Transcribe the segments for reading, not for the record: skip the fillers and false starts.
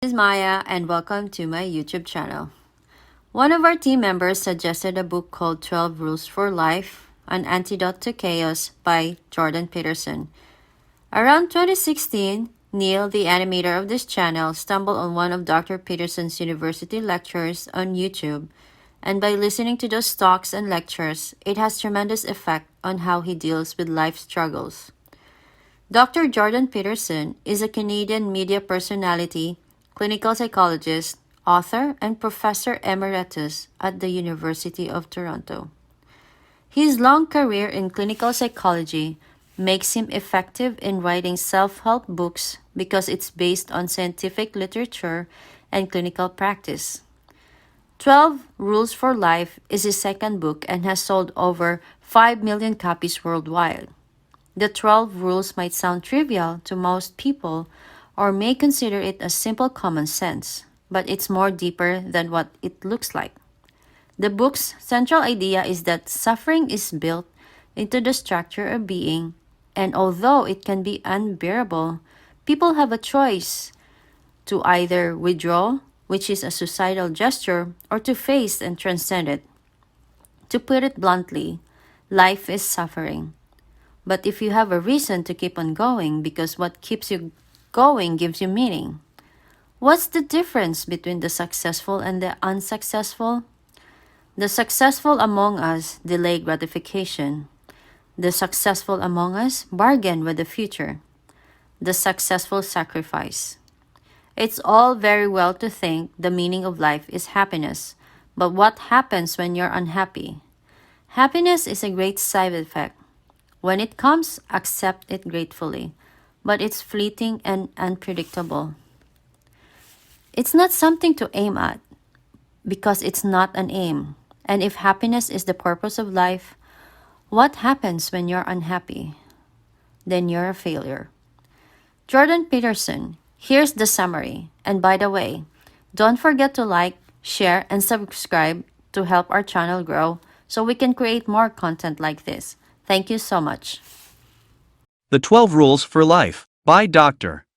This is Maya and welcome to my YouTube channel. One of our team members suggested a book called 12 Rules for Life, An Antidote to Chaos by Jordan Peterson. Around 2016, Neil, the animator of this channel, stumbled on one of Dr. Peterson's university lectures on YouTube, and by listening to those talks and lectures, it has tremendous effect on how he deals with life struggles. Dr. Jordan Peterson is a Canadian media personality, clinical psychologist, author, and professor emeritus at the University of Toronto. His long career in clinical psychology makes him effective in writing self-help books because it's based on scientific literature and clinical practice. 12 Rules for Life is his second book and has sold over 5 million copies worldwide. The 12 rules might sound trivial to most people or may consider it as simple common sense, but it's more deeper than what it looks like. The book's central idea is that suffering is built into the structure of being, and although it can be unbearable, people have a choice to either withdraw, which is a suicidal gesture, or to face and transcend it. To put it bluntly, life is suffering. But if you have a reason to keep on going because what keeps you going gives you meaning, what's the difference between the successful and the unsuccessful? The successful among us delay gratification. The successful among us bargain with the future. The successful sacrifice. It's all very well to think the meaning of life is happiness, but what happens when you're unhappy? Happiness is a great side effect. When it comes, accept it gratefully, but it's fleeting and unpredictable. It's not something to aim at, because it's not an aim. And if happiness is the purpose of life, what happens when you're unhappy? Then you're a failure. Jordan Peterson, here's the summary. And by the way, don't forget to like, share, and subscribe to help our channel grow so we can create more content like this. Thank you so much. The 12 Rules for Life, by Dr.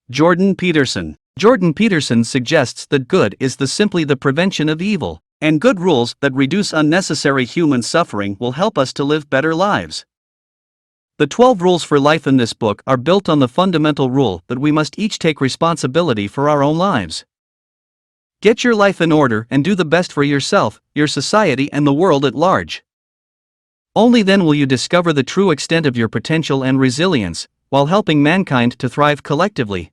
Jordan Peterson. Jordan Peterson suggests that good is simply the prevention of evil, and good rules that reduce unnecessary human suffering will help us to live better lives. The 12 rules for life in this book are built on the fundamental rule that we must each take responsibility for our own lives. Get your life in order and do the best for yourself, your society, and the world at large. Only then will you discover the true extent of your potential and resilience, while helping mankind to thrive collectively.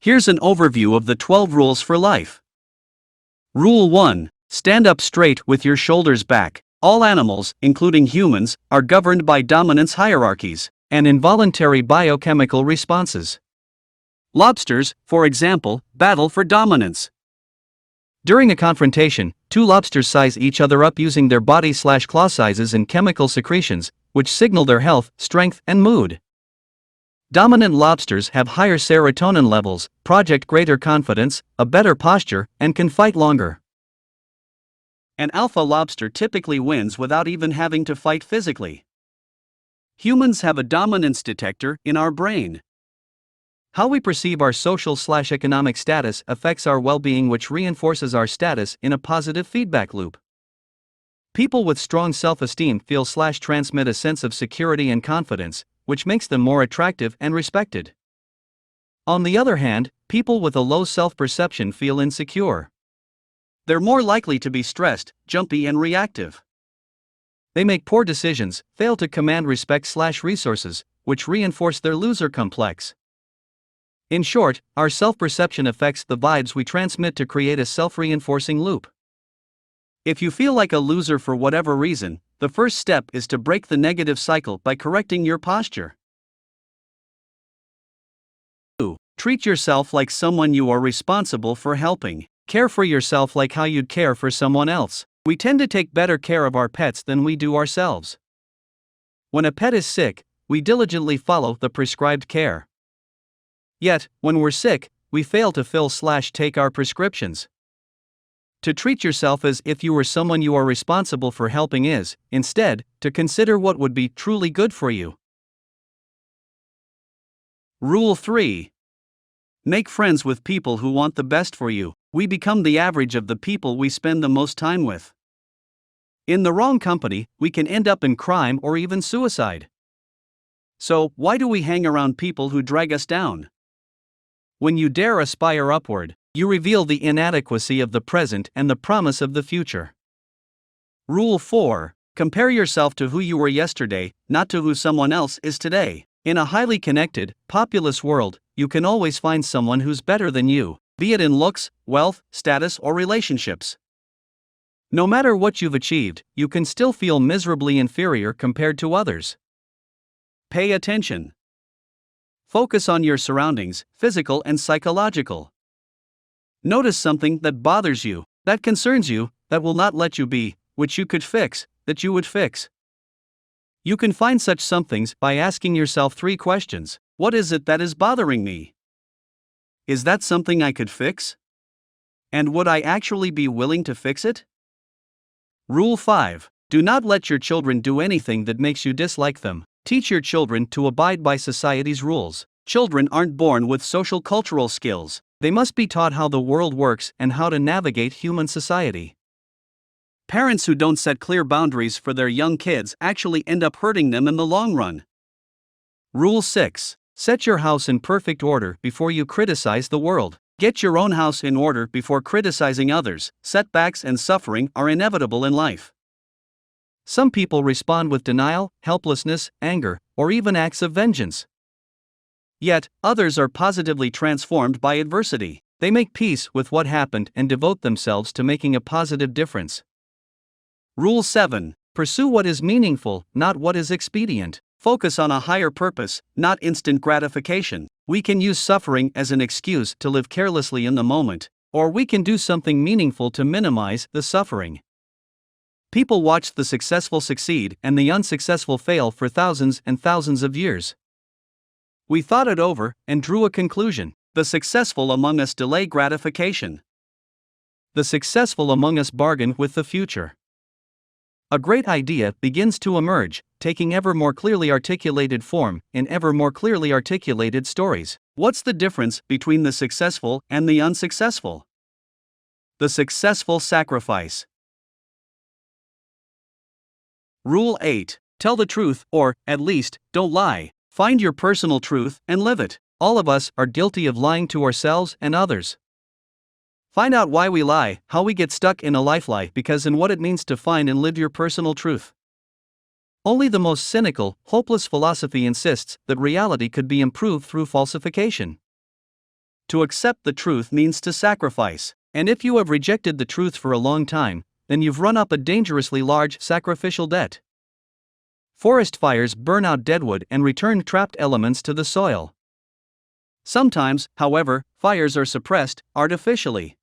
Here's an overview of the 12 rules for life. Rule 1. Stand up straight with your shoulders back. All animals, including humans, are governed by dominance hierarchies and involuntary biochemical responses. Lobsters, for example, battle for dominance. During a confrontation, two lobsters size each other up using their body/claw sizes and chemical secretions, which signal their health, strength, and mood. Dominant lobsters have higher serotonin levels, project greater confidence, a better posture, and can fight longer. An alpha lobster typically wins without even having to fight physically. Humans have a dominance detector in our brain. How we perceive our social/economic status affects our well-being, which reinforces our status in a positive feedback loop. People with strong self-esteem feel/transmit a sense of security and confidence, which makes them more attractive and respected. On the other hand, people with a low self-perception feel insecure. They're more likely to be stressed, jumpy, and reactive. They make poor decisions, fail to command respect/resources, which reinforce their loser complex. In short, our self-perception affects the vibes we transmit to create a self-reinforcing loop. If you feel like a loser for whatever reason, the first step is to break the negative cycle by correcting your posture. 2. Treat yourself like someone you are responsible for helping. Care for yourself like how you'd care for someone else. We tend to take better care of our pets than we do ourselves. When a pet is sick, we diligently follow the prescribed care. Yet, when we're sick, we fail to fill/take our prescriptions. To treat yourself as if you were someone you are responsible for helping is, instead, to consider what would be truly good for you. Rule 3. Make friends with people who want the best for you. We become the average of the people we spend the most time with. In the wrong company, we can end up in crime or even suicide. So, why do we hang around people who drag us down? When you dare aspire upward, you reveal the inadequacy of the present and the promise of the future. Rule 4. Compare yourself to who you were yesterday, not to who someone else is today. In a highly connected, populous world, you can always find someone who's better than you, be it in looks, wealth, status, or relationships. No matter what you've achieved, you can still feel miserably inferior compared to others. Pay attention. Focus on your surroundings, physical and psychological. Notice something that bothers you, that concerns you, that will not let you be, which you could fix, that you would fix. You can find such somethings by asking yourself 3 questions. What is it that is bothering me? Is that something I could fix? And would I actually be willing to fix it? Rule 5. Do not let your children do anything that makes you dislike them. Teach your children to abide by society's rules. Children aren't born with social cultural skills. They must be taught how the world works and how to navigate human society. Parents who don't set clear boundaries for their young kids actually end up hurting them in the long run. Rule 6. Set your house in perfect order before you criticize the world. Get your own house in order before criticizing others. Setbacks and suffering are inevitable in life. Some people respond with denial, helplessness, anger, or even acts of vengeance. Yet, others are positively transformed by adversity. They make peace with what happened and devote themselves to making a positive difference. Rule 7. Pursue what is meaningful, not what is expedient. Focus on a higher purpose, not instant gratification. We can use suffering as an excuse to live carelessly in the moment, or we can do something meaningful to minimize the suffering. People watch the successful succeed and the unsuccessful fail for thousands and thousands of years. We thought it over and drew a conclusion. The successful among us delay gratification. The successful among us bargain with the future. A great idea begins to emerge, taking ever more clearly articulated form in ever more clearly articulated stories. What's the difference between the successful and the unsuccessful? The successful sacrifice. Rule 8. Tell the truth, or, at least, don't lie. Find your personal truth and live it. All of us are guilty of lying to ourselves and others. Find out why we lie, how we get stuck in a life lie, and what it means to find and live your personal truth. Only the most cynical, hopeless philosophy insists that reality could be improved through falsification. To accept the truth means to sacrifice, and if you have rejected the truth for a long time, then you've run up a dangerously large sacrificial debt. Forest fires burn out deadwood and return trapped elements to the soil. Sometimes, however, fires are suppressed artificially.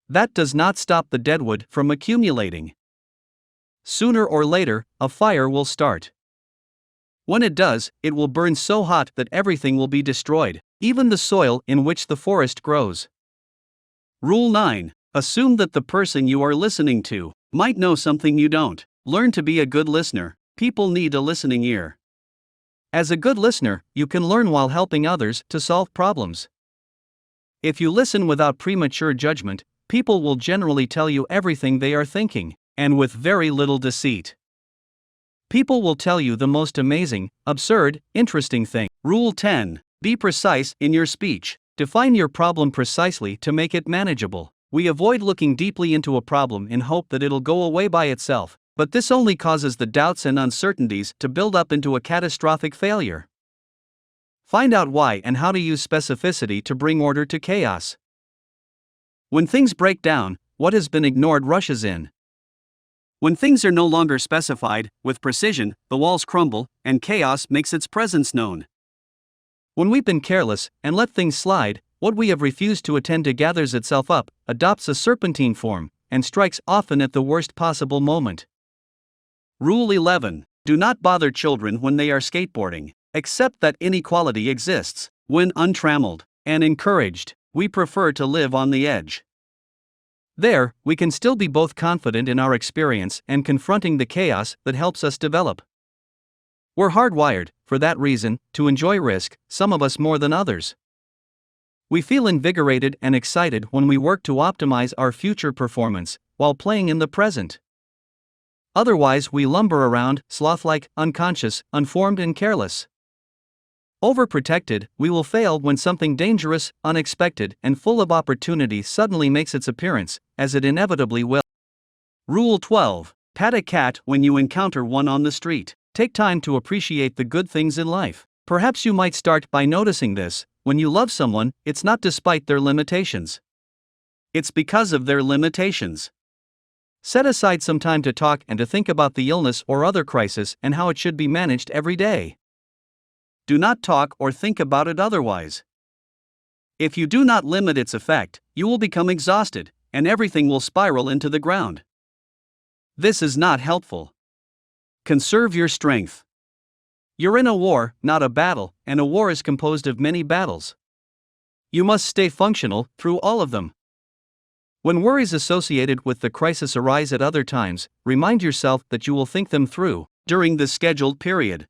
That does not stop the deadwood from accumulating. Sooner or later, a fire will start. When it does, it will burn so hot that everything will be destroyed, even the soil in which the forest grows. Rule 9. Assume that the person you are listening to might know something you don't. Learn to be a good listener. People need a listening ear. As a good listener, you can learn while helping others to solve problems. If you listen without premature judgment, people will generally tell you everything they are thinking, and with very little deceit. People will tell you the most amazing, absurd, interesting thing. Rule 10. Be precise in your speech. Define your problem precisely to make it manageable. We avoid looking deeply into a problem in hope that it'll go away by itself, but this only causes the doubts and uncertainties to build up into a catastrophic failure. Find out why and how to use specificity to bring order to chaos. When things break down, what has been ignored rushes in. When things are no longer specified with precision, the walls crumble, and chaos makes its presence known. When we've been careless and let things slide, what we have refused to attend to gathers itself up, adopts a serpentine form, and strikes often at the worst possible moment. Rule 11. Do not bother children when they are skateboarding. Accept that inequality exists. When untrammeled and encouraged, we prefer to live on the edge. There, we can still be both confident in our experience and confronting the chaos that helps us develop. We're hardwired, for that reason, to enjoy risk, some of us more than others. We feel invigorated and excited when we work to optimize our future performance, while playing in the present. Otherwise, we lumber around, sloth-like, unconscious, unformed, and careless. Overprotected, we will fail when something dangerous, unexpected, and full of opportunity suddenly makes its appearance, as it inevitably will. Rule 12. Pat a cat when you encounter one on the street. Take time to appreciate the good things in life. Perhaps you might start by noticing this: when you love someone, it's not despite their limitations. It's because of their limitations. Set aside some time to talk and to think about the illness or other crisis and how it should be managed every day. Do not talk or think about it otherwise. If you do not limit its effect, you will become exhausted, and everything will spiral into the ground. This is not helpful. Conserve your strength. You're in a war, not a battle, and a war is composed of many battles. You must stay functional through all of them. When worries associated with the crisis arise at other times, remind yourself that you will think them through during the scheduled period.